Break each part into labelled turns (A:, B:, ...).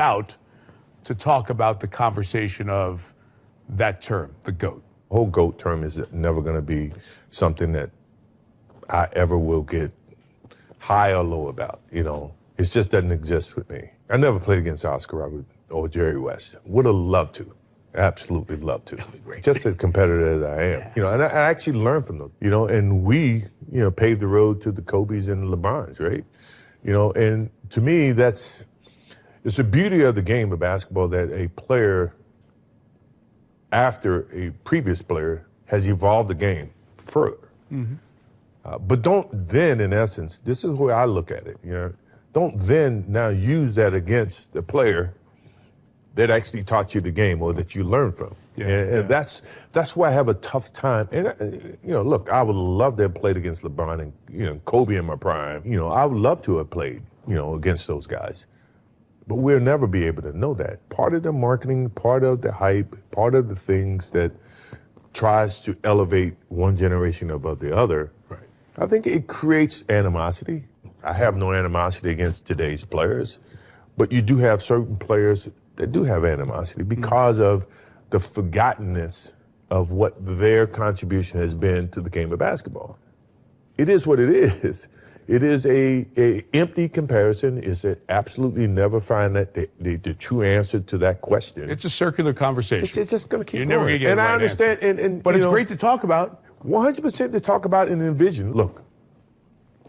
A: spout to talk about the conversation of that term, the GOAT.
B: The whole GOAT term is never going to be something that I ever will get high or low about, you know. It just doesn't exist with me. I never played against Oscar Robert or Jerry West. Would have loved to. Absolutely love to. Just as competitive as I am. You know, and I actually learned from them, you know, and we, you know, paved the road to the Kobes and the LeBrons, right? You know, and to me, it's the beauty of the game of basketball that a player, after a previous player, has evolved the game further. Mm-hmm. But don't then, in essence, this is where I look at it, you know, don't then now use that against the player that actually taught you the game or that you learned from. Yeah, and that's why I have a tough time. And, you know, look, I would love to have played against LeBron and, you know, Kobe in my prime. You know, I would love to have played, you know, against those guys. But we'll never be able to know that. Part of the marketing, part of the hype, part of the things that tries to elevate one generation above the other, right. I think it creates animosity. I have no animosity against today's players, but you do have certain players that do have animosity because of the forgottenness of what their contribution has been to the game of basketball. It is what it is. It is a empty comparison. It's absolutely never find that the true answer to that question.
A: It's a circular conversation.
B: It's just going to keep
A: You're
B: going.
A: Never going to get
B: and
A: a right
B: I understand.
A: Answer. But it's great to talk about.
B: 100% to talk about and envision. Look,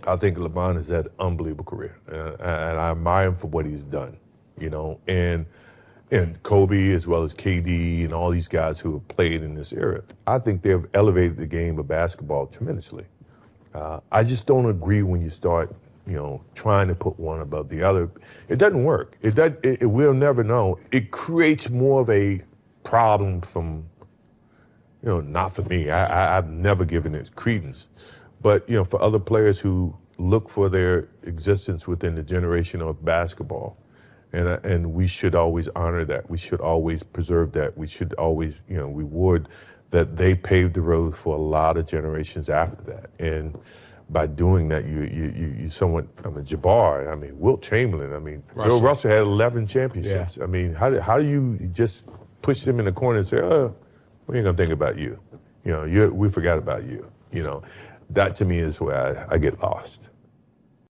B: I think LeBron has had an unbelievable career, and I admire him for what he's done. You know, and Kobe as well as KD and all these guys who have played in this era. I think they've elevated the game of basketball tremendously. I just don't agree when you start, you know, trying to put one above the other. It doesn't work. We'll never know. It creates more of a problem from, you know, not for me. I've never given it credence. But, you know, for other players who look for their existence within the generation of basketball. And we should always honor that. We should always preserve that. We should always, you know, reward that they paved the road for a lot of generations after that. And by doing that, you somewhat, I mean, Jabbar, I mean, Wilt Chamberlain, I mean, Bill Russell had 11 championships. Yeah. I mean, how do you just push them in the corner and say, oh, we ain't gonna think about you. You know, we forgot about you. You know, that to me is where I get lost.